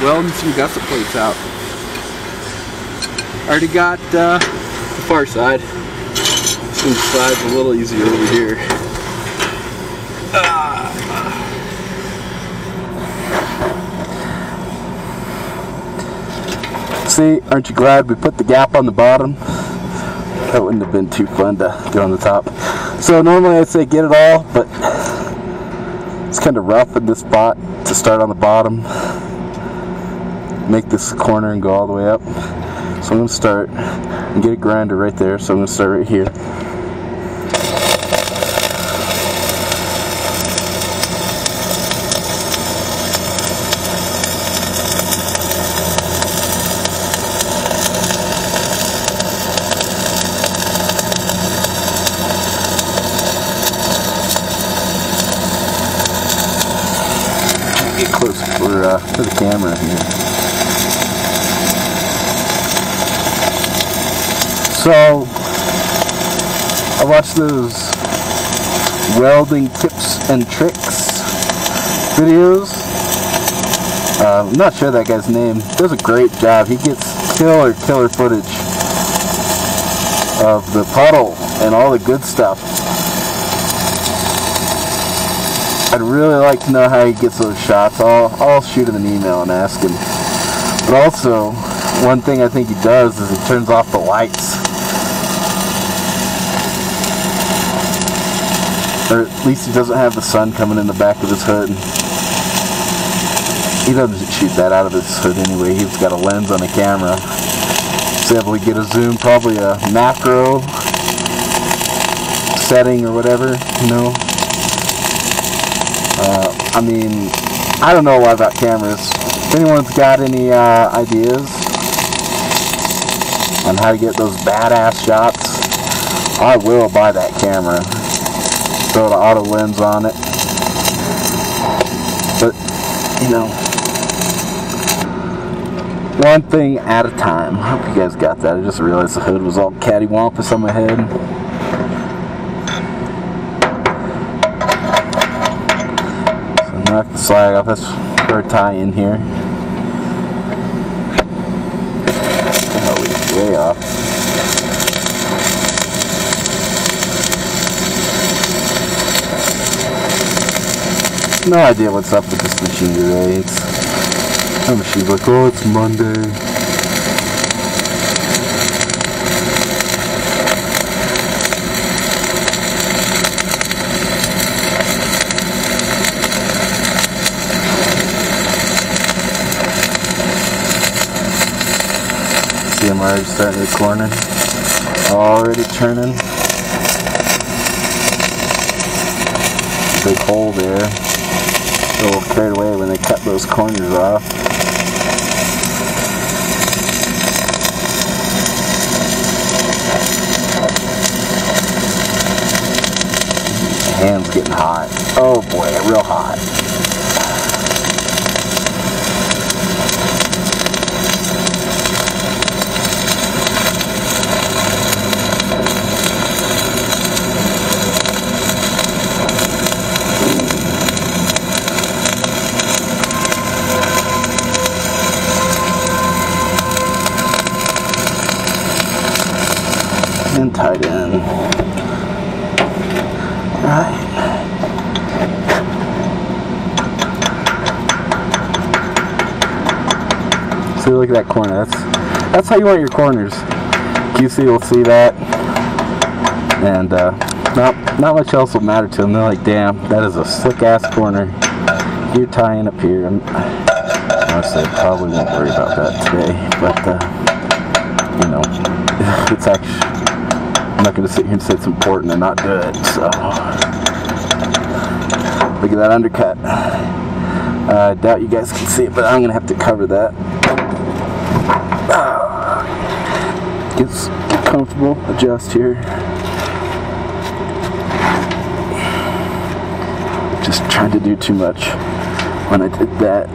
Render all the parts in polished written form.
welding some gusset plates out. Already got the far side. This side's a little easier over here. See, aren't you glad we put the gap on the bottom? That wouldn't have been too fun to get on the top. So normally I'd say get it all, but it's kind of rough in this spot to start on the bottom. Make this corner and go all the way up. So I'm going to start and get a grinder right there. So I'm going to start right here. Get close for the camera here. So I watched those welding tips and tricks videos. I'm not sure that guy's name. Does a great job. He gets killer footage of the puddle and all the good stuff. I'd really like to know how he gets those shots. I'll shoot him an email and ask him. But also, one thing I think he does is he turns off the lights. Or at least he doesn't have the sun coming in the back of his hood. He doesn't shoot that out of his hood anyway. He's got a lens on a camera. He's able to get a zoom, probably a macro setting or whatever, you know. I mean, I don't know a lot about cameras. If anyone's got any ideas on how to get those badass shots, I will buy that camera. Throw the auto lens on it. But, you know, one thing at a time. I hope you guys got that. I just realized the hood was all cattywampus on my head. Knock the slag off. That's our tie in here. Oh, we're way off. No idea what's up with this machine today. The machine's like, oh, it's Monday. See, I'm already starting the corner. Already turning. Big hole there. A little carried away when they cut those corners off. My hand's getting hot. Oh boy, real hot. And tied in. Alright. See, look at that corner. That's how you want your corners. QC will see that. And not much else will matter to them. They're like, damn, that is a slick ass corner. You're tying up here. Honestly, I probably won't worry about that today. But you know, it's actually, I'm not going to sit here and say it's important and not do it, so. Look at that undercut. I doubt you guys can see it, but I'm going to have to cover that. Get comfortable, adjust here. Just trying to do too much when I did that.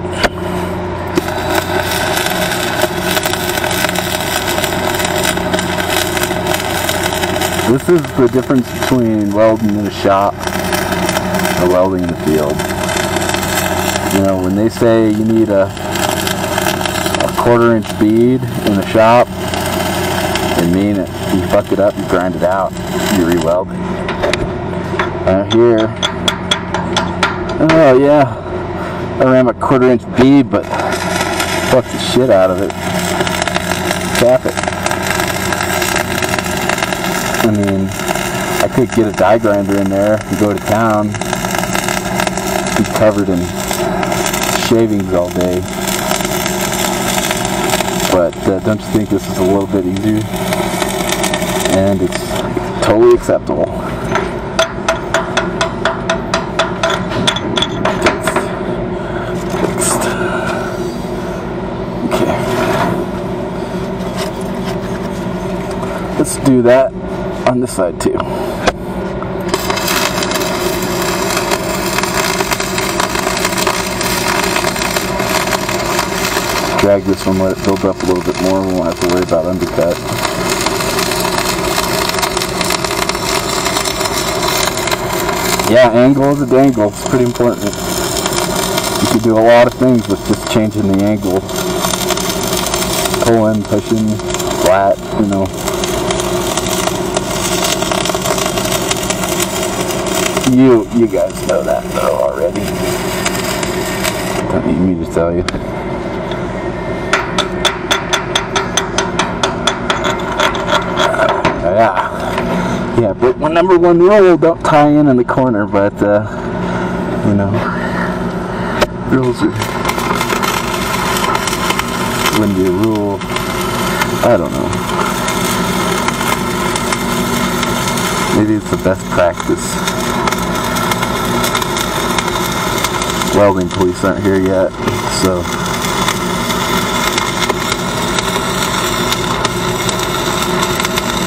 This is the difference between welding in a shop and welding in the field. You know, when they say you need a 1/4 inch bead in the shop. And mean it. You fuck it up, you grind it out, you re-weld it. Here, oh yeah, I ran a 1/4 inch bead, but fuck the shit out of it. Cap it. I mean, I could get a die grinder in there and go to town, be covered in shavings all day. But don't you think this is a little bit easier? And it's totally acceptable. Fixed. Okay. Let's do that on this side too. Drag this one, let it build up a little bit more. We won't have to worry about undercut. Yeah, angle is a dangle. It's pretty important. You can do a lot of things with just changing the angle. Pulling, pushing, flat, you know. You guys know that though already. Don't need me to tell you. Yeah, but my #1 rule, don't tie in the corner, but, you know, rules are, when you rule, I don't know. Maybe it's the best practice. Welding police aren't here yet, so.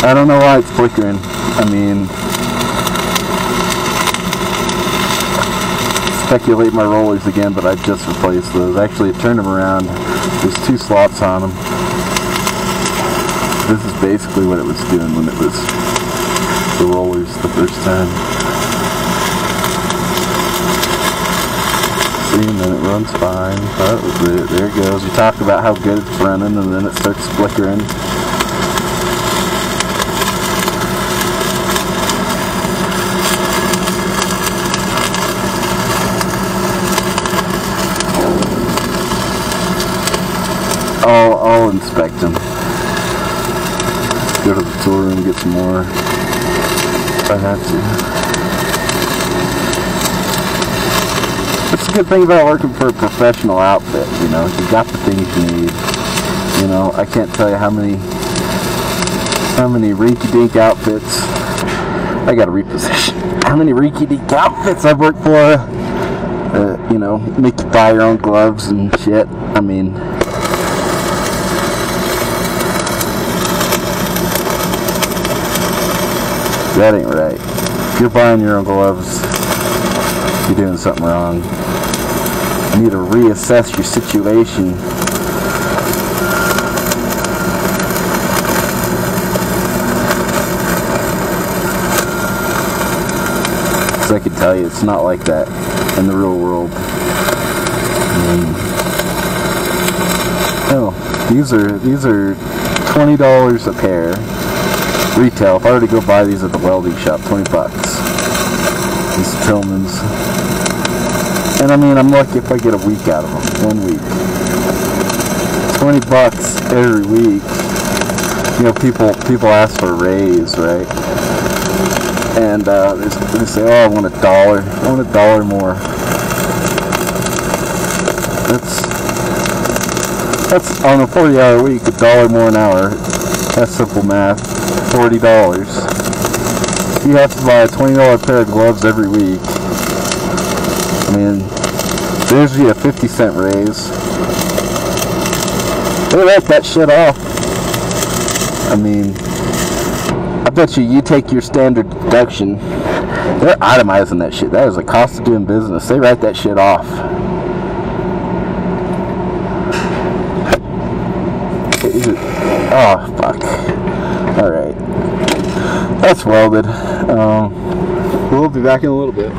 I don't know why it's flickering. I mean, speculate my rollers again, but I just replaced those. Actually, I turned them around. There's 2 slots on them. This is basically what it was doing when it was the rollers the first time. See, and then it runs fine. Oh, there it goes. You talk about how good it's running, and then it starts flickering. I'll inspect them. Go to the tool room and get some more if I have to. That's a good thing about working for a professional outfit, you know. You got the things you need. You know, I can't tell you how many rinky-dink outfits. I gotta reposition. How many rinky-dink outfits I've worked for. You know, make you buy your own gloves and shit. I mean, that ain't right. If you're buying your own gloves, you're doing something wrong. You need to reassess your situation. Because I can tell you, it's not like that in the real world. Oh, these are $20 a pair. Retail. If I were to go buy these at the welding shop, 20 bucks. These Tillmans. And I mean, I'm lucky if I get a week out of them. 1 week. 20 bucks every week. You know, people ask for a raise, right? And they say, oh, I want $1. I want $1 more. That's on a 40-hour week, $1 more an hour. That's simple math. $40. You have to buy a $20 pair of gloves every week. I mean, there's you a 50-cent raise. They write that shit off. I mean, I bet you take your standard deduction. They're itemizing that shit. That is a cost of doing business. They write that shit off. Oh, fuck. Alright. That's welded. We'll be back in a little bit.